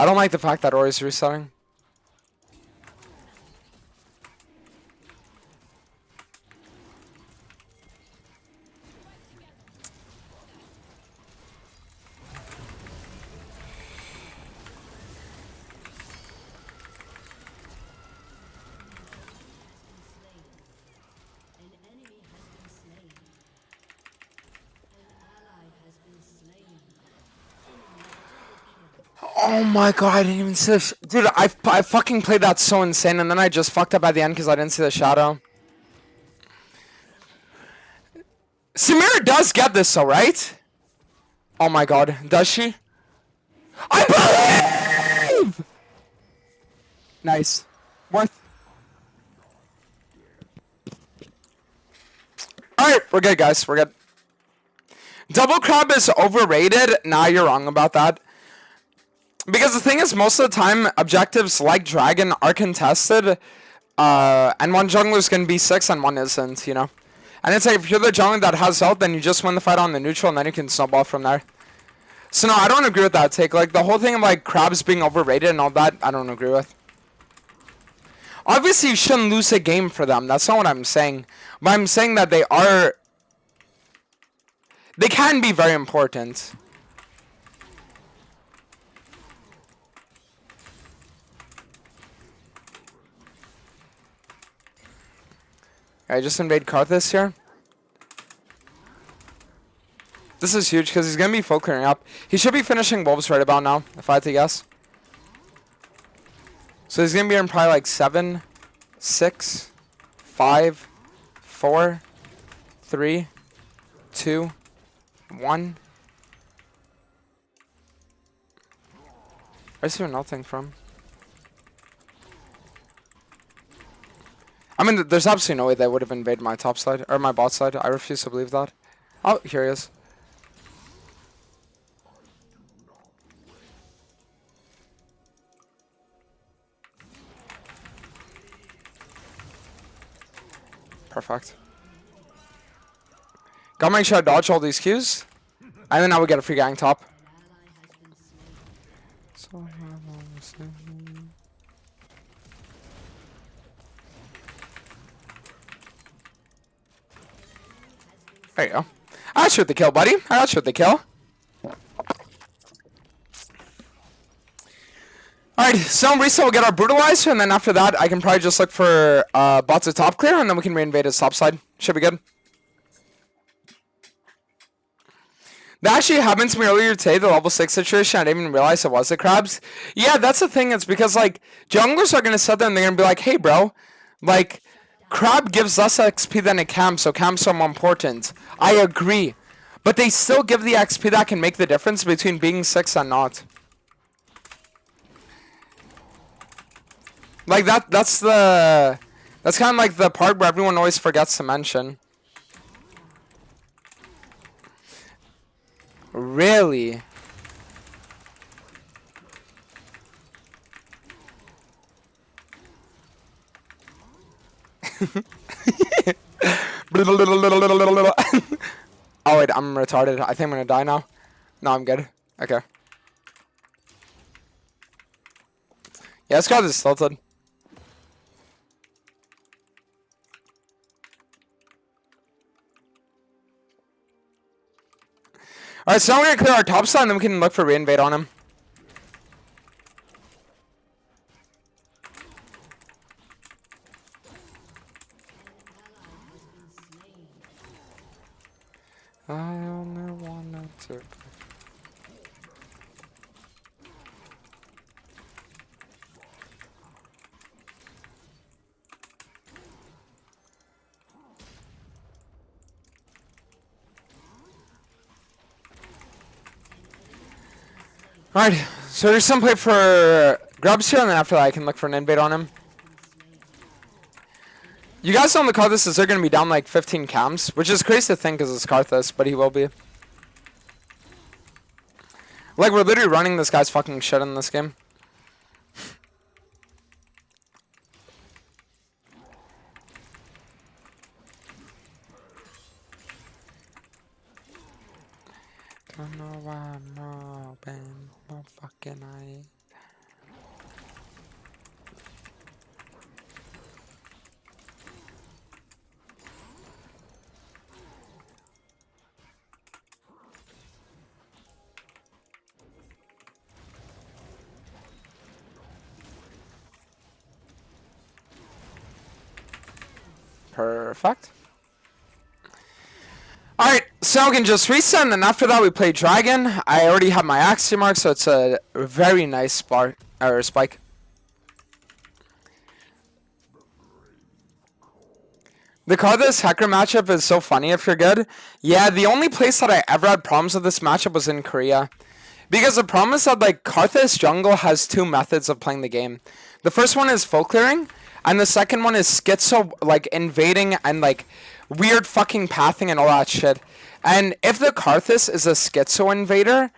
I don't like the fact that Ori's resetting. Oh my god, I didn't even see the dude, I fucking played that so insane, and then I just fucked up at the end because I didn't see the shadow. Samira does get this though, right? Oh my god, does she? I believe! Nice. Worth. Alright, we're good, guys. We're good. Double crab is overrated. Nah, you're wrong about that. Because the thing is, most of the time, objectives like Dragon are contested. And one jungler's gonna be 6 and one isn't, you know? And it's like, if you're the jungler that has health, then you just win the fight on the neutral, and then you can snowball from there. So no, I don't agree with that take. Like, the whole thing of, like, crabs being overrated and all that, I don't agree with. Obviously, you shouldn't lose a game for them. That's not what I'm saying. But I'm saying that they are... They can be very important. I just invade KARTHUS here. This is huge because he's going to be full clearing up. He should be finishing Wolves right about now, if I had to guess. So he's going to be in probably like 7, 6, 5, 4, 3, 2, 1. Where's he nothing from? I mean, there's absolutely no way they would have invaded my top side, or my bot side. I refuse to believe that. Oh, here he is. Perfect. Gotta make sure I dodge all these Qs. And then now we get a free gang top. There you go. I got you with the kill, buddy. I got you with the kill. Alright, so Risa will get our Brutalizer, and then after that, I can probably just look for bots of top clear, and then we can reinvade his top side. Should be good. That actually happened to me earlier today, the level 6 situation. I didn't even realize it was the crabs. Yeah, that's the thing. It's because, like, junglers are going to sit there and they're going to be like, hey, bro, like, crab gives less XP than a camp, so camps are more important. I agree. But they still give the XP that can make the difference between being 6 and not. Like, that's kind of like the part where everyone always forgets to mention. Really? Oh wait, I'm retarded. I think I'm gonna die now. No, I'm good. Okay. Yeah, this guy is tilted. Alright, so now we're gonna clear our top side and then we can look for reinvade on him. I only wanted to. Alright, so there's some play for grubs here, and then after that I can look for an invade on him. You guys know on the KARTHUS is they're going to be down like 15 cams, which is crazy to think because it's KARTHUS, but he will be. Like, we're literally running this guy's fucking shit in this game. Don't know why I'm open, my fucking eye. Perfect. Alright, so we can just reset, and then after that we play Dragon. I already have my Axie mark, so it's a very nice spike. The KARTHUS HECARIM matchup is so funny if you're good. Yeah, the only place that I ever had problems with this matchup was in Korea. Because the problem is that, like, KARTHUS jungle has two methods of playing the game. The first one is full clearing, and the second one is schizo, like, invading and, like, weird fucking pathing and all that shit. And if the KARTHUS is a schizo invader,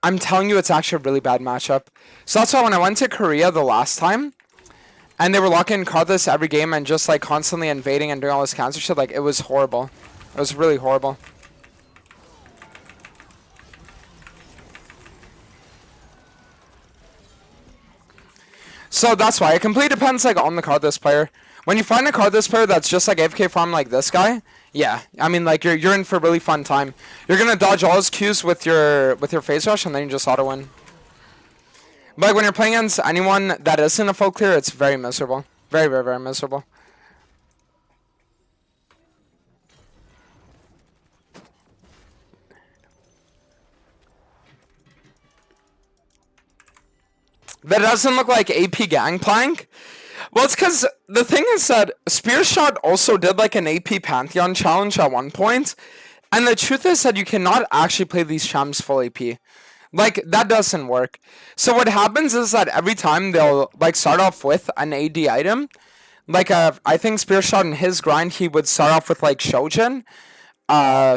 I'm telling you it's actually a really bad matchup. So that's why when I went to Korea the last time, and they were locking KARTHUS every game and just, like, constantly invading and doing all this cancer shit, like, it was horrible. It was really horrible. So that's why. It completely depends, like, on the KARTHUS player. When you find a KARTHUS player that's just, like, AFK farm like this guy, yeah. I mean, like, you're in for a really fun time. You're gonna dodge all his Qs with your phase rush, and then you just auto-win. But like, when you're playing against anyone that isn't a full clear, it's very miserable. Very, very, very miserable. That doesn't look like AP Gangplank. Well, it's because the thing is that Spear Shot also did like an AP Pantheon challenge at one point, and the truth is that you cannot actually play these champs full AP. Like, that doesn't work. So what happens is that every time they'll, like, start off with an AD item, like, I think Spear Shot in his grind, he would start off with, like, Shojin.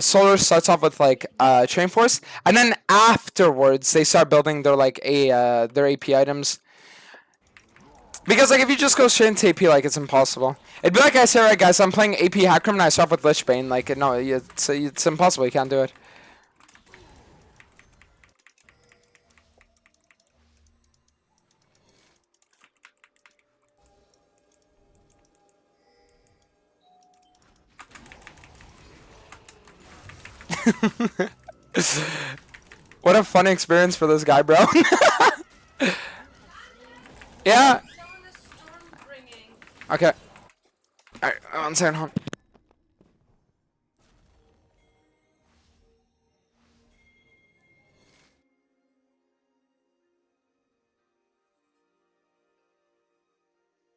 Solar starts off with, like, Train Force. And then afterwards, they start building their, like, their AP items. Because, like, if you just go straight into AP, like, it's impossible. It'd be like I say, right, guys, I'm playing AP HECARIM and I start off with Lich Bane. Like, no, it's impossible. You can't do it. What a fun experience for this guy, bro. Yeah. Okay. Alright, 1 second, hold on.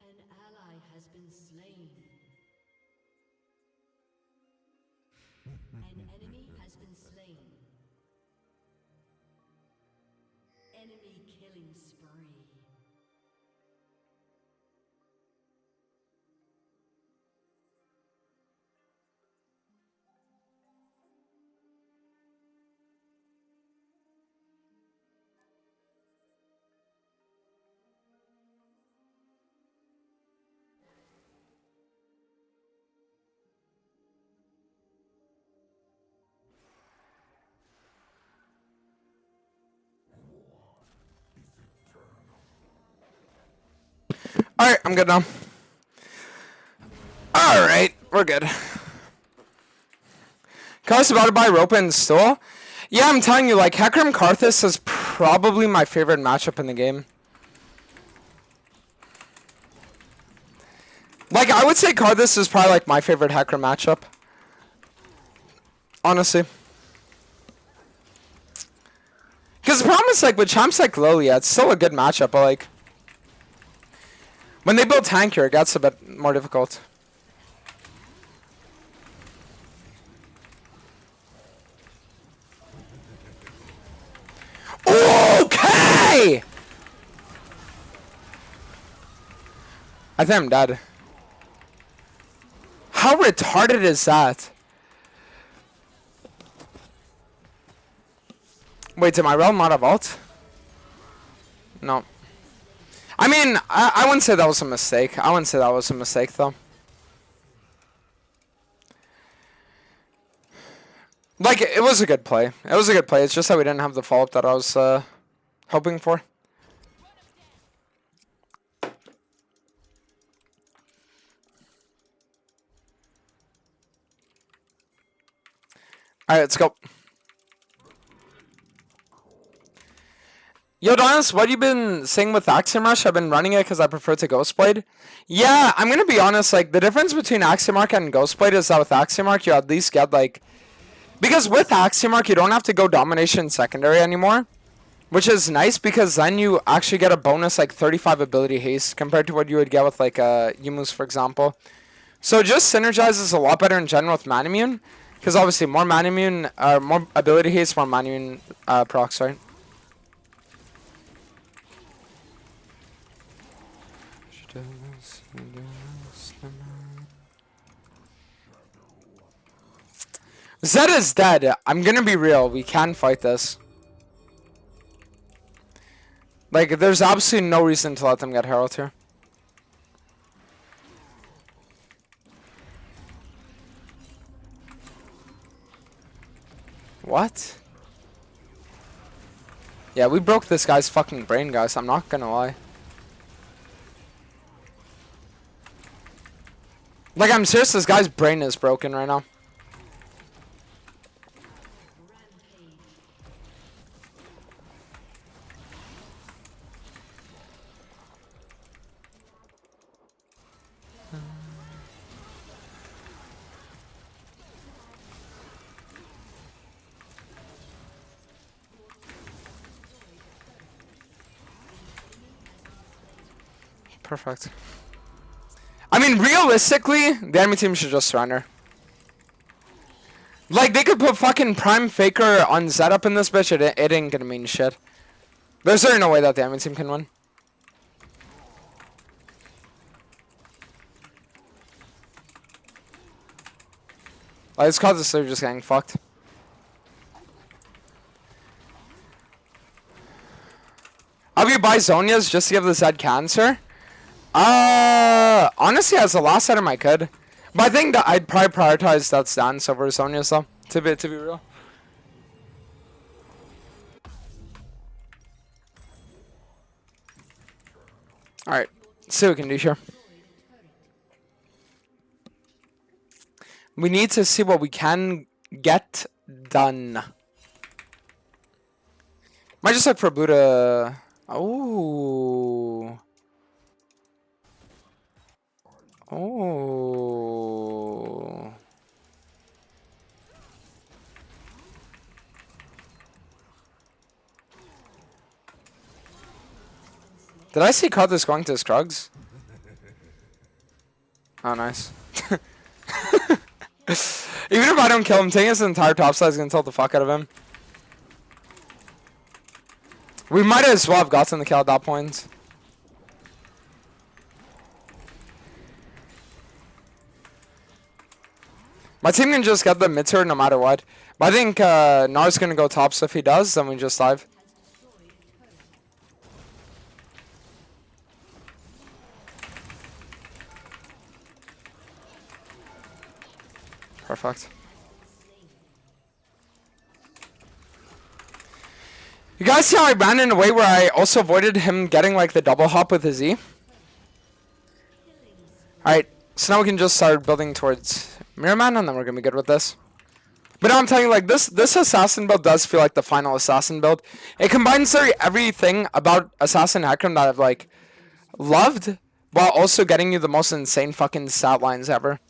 An ally has been slain. An enemy has been slain. Enemy killing spree. Alright, I'm good now. Alright, we're good. Carthus about to buy rope and stool? Yeah, I'm telling you, like, HECARIM Karthus is probably my favorite matchup in the game. Like, I would say Karthus is probably, like, my favorite HECARIM matchup. Honestly. Because the problem is, like, with champs like Lilia, it's still a good matchup, but, like, when they build tankier, it gets a bit more difficult. Okay! I think I'm dead. How retarded is that? Wait, did my realm not have ult? No. I mean, I wouldn't say that was a mistake. I wouldn't say that was a mistake, though. Like, it was a good play. It was a good play. It's just that we didn't have the follow-up that I was hoping for. Alright, let's go. Yo, Donis, what you been saying with Axiom Rush? I've been running it because I prefer to Ghostblade. Yeah, I'm gonna be honest, like, the difference between Axiom Arc and Ghostblade is that with Axiom Arc, you at least get, like... Because with Axiom Arc, you don't have to go Domination Secondary anymore. Which is nice because then you actually get a bonus, like, 35 ability haste compared to what you would get with, like, Yumus, for example. So it just synergizes a lot better in general with Manimune. Because obviously, more Manimune, more ability haste, more Manimune procs, right? Zed is dead. I'm gonna be real. We can fight this. Like, there's absolutely no reason to let them get Herald here. What? Yeah, we broke this guy's fucking brain, guys. I'm not gonna lie. Like, I'm serious, this guy's brain is broken right now. Perfect. I mean, realistically, the enemy team should just surrender. Like, they could put fucking Prime Faker on Zed up in this bitch, it ain't gonna mean shit. There's certainly no way that the enemy team can win. Like, it's cause they're just getting fucked. I'll be buy Zonia's just to give the Zed cancer. Honestly, as the last item I could. But I think that I'd probably prioritize that stance over Zonia's though, to be real. Alright, see what we can do here. We need to see what we can get done. Might just look for blue to... Oh. Oh. Did I see KARTHUS going to Scruggs? Oh, nice. Even if I don't kill him, taking his entire topside is going to tilt the fuck out of him. We might as well have gotten the kill at that point. My team can just get the mid turret no matter what. But I think Nar's going to go top, so if he does, then we just dive. Perfect. You guys see how I ran in a way where I also avoided him getting like the double hop with his E? Alright, so now we can just start building towards Mirrorman and then we're gonna be good with this. But now I'm telling you, like, this assassin build does feel like the final assassin build. It combines everything about Assassin HECARIM that I've like loved, while also getting you the most insane fucking stat lines ever.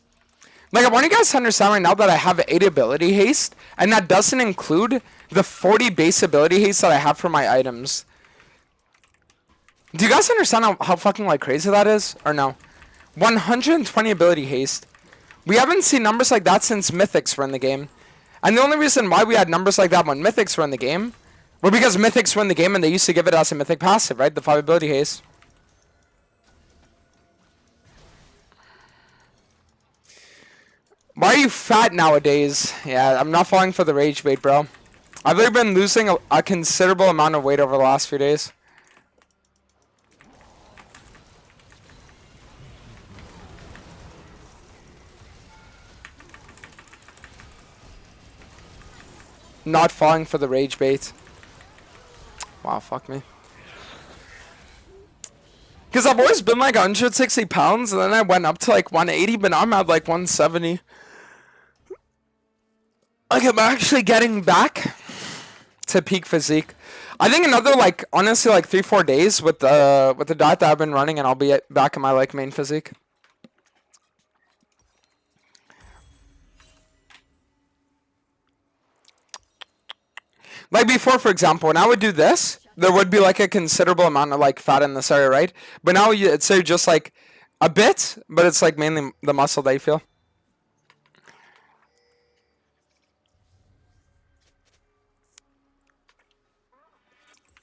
Like, I want you guys to understand right now that I have 8 ability haste, and that doesn't include the 40 base ability haste that I have for my items. Do you guys understand how fucking, like, crazy that is? Or no? 120 ability haste. We haven't seen numbers like that since Mythics were in the game. And the only reason why we had numbers like that when Mythics were in the game were because Mythics were in the game and they used to give it as a Mythic passive, right? The 5 ability haste. Why are you fat nowadays? Yeah, I'm not falling for the rage bait, bro. I've literally been losing a considerable amount of weight over the last few days. Not falling for the rage bait. Wow, fuck me. Because I've always been like 160 pounds, and then I went up to like 180, but now I'm at like 170. Like, I'm actually getting back. to peak physique. I think another like honestly like 3-4 days with the diet that I've been running, and I'll be back in my like main physique. Like before, for example, when I would do this, there would be like a considerable amount of like fat in this area, right? But now it's say just like a bit, but it's like mainly the muscle that you feel.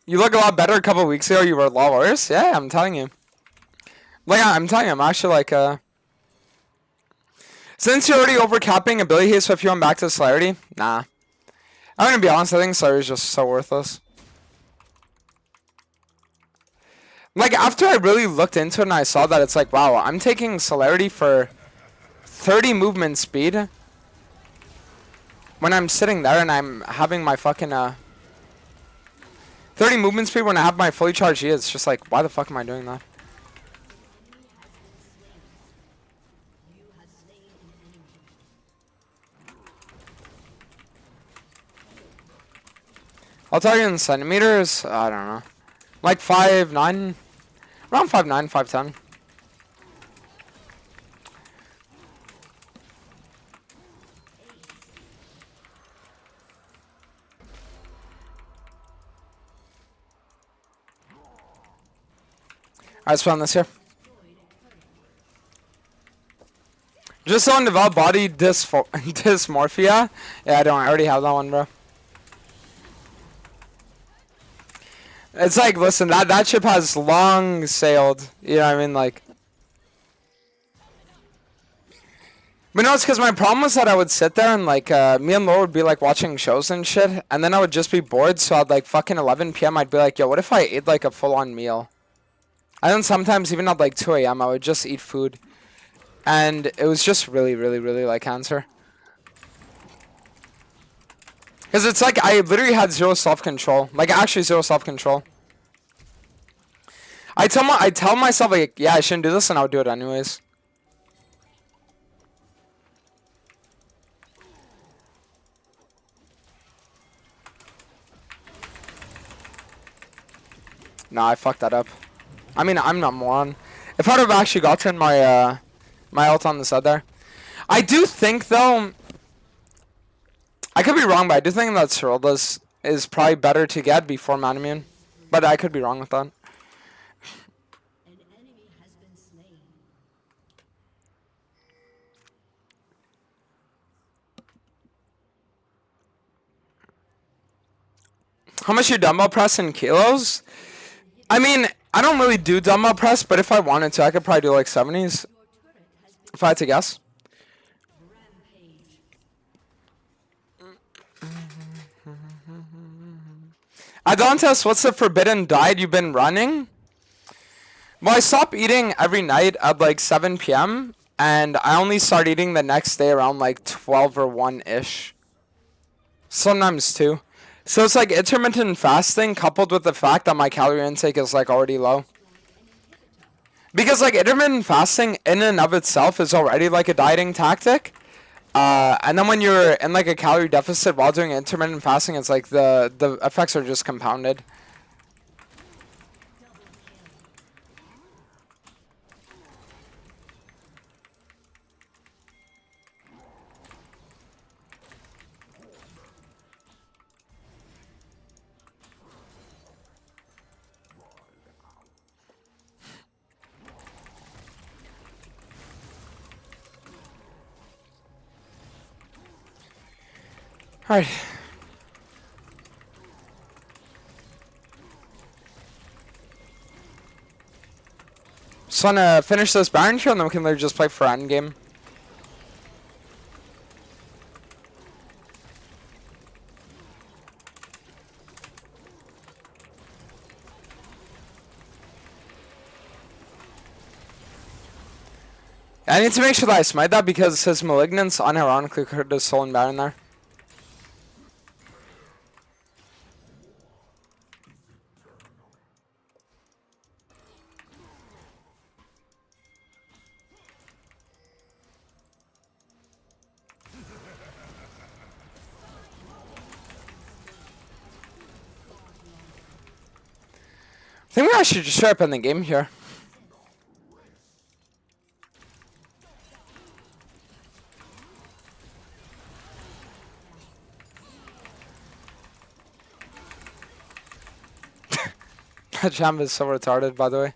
You look a lot better a couple of weeks ago. You were a lot worse. Yeah, I'm telling you. Like I'm telling you, I'm actually like since you're already overcapping ability haste, so if you went back to celerity, nah. I'm gonna be honest. I think celerity is just so worthless. Like after I really looked into it and I saw that it's like, wow, I'm taking celerity for 30 movement speed when I'm sitting there and I'm having my fucking 30 movement speed when I have my fully charged E. It's just like, why the fuck am I doing that? I'll tell you in centimeters, I don't know. Like 5'9", around 5'9", 5'10". Alright, spawn this here. Just on develop body dysmorphia. Yeah, I already have that one, bro. It's like, listen, that ship has long sailed. You know what I mean? Like, but no, it's because my problem was that I would sit there and like me and Laura would be like watching shows and shit, and then I would just be bored. So I'd like fucking 11 p.m. I'd be like, yo, what if I ate like a full-on meal? And then sometimes even at like 2 a.m. I would just eat food, and it was just really, really, really like cancer. Because it's like I literally had zero self-control, like actually zero self-control. I tell myself like, yeah, I shouldn't do this, and I would do it anyways. Nah, I fucked that up. I mean, I'm not moron. If I'd have actually gotten my my ult on the side there, I do think though. I could be wrong, but I do think that Sorolda's is probably better to get before Manamune. But I could be wrong with that. An enemy has been slain. How much you dumbbell press in kilos? I mean, I don't really do dumbbell press, but if I wanted to, I could probably do like 70s. If I had to guess. At DANTES, what's the forbidden diet you've been running? Well, I stop eating every night at like 7 p.m. and I only start eating the next day around like 12 or 1-ish. Sometimes 2. So it's like intermittent fasting coupled with the fact that my calorie intake is like already low. Because like intermittent fasting in and of itself is already like a dieting tactic. And then when you're in like a calorie deficit while doing intermittent fasting, it's like the effects are just compounded. Alright. Just wanna finish this Baron here and then we can literally just play for endgame. I need to make sure that I smite that because his Malignance unironically could have stolen Baron there. think we actually just show up in the game here. That champ is so retarded, by the way.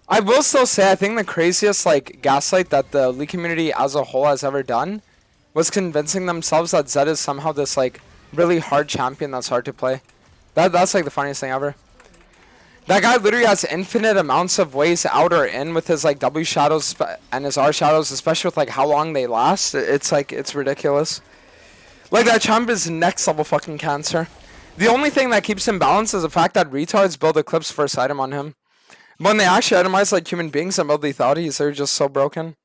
I will still say, I think the craziest like gaslight that the League community as a whole has ever done was convincing themselves that Zed is somehow this like really hard champion that's hard to play. That's like the funniest thing ever. That guy literally has infinite amounts of ways out or in with his like W shadows and his R shadows, especially with like how long they last. It's like, it's ridiculous. Like, that champ is next level fucking cancer. The only thing that keeps him balanced is the fact that retards build Eclipse first item on him. When they actually itemize like human beings and build lethalities, they're just so broken.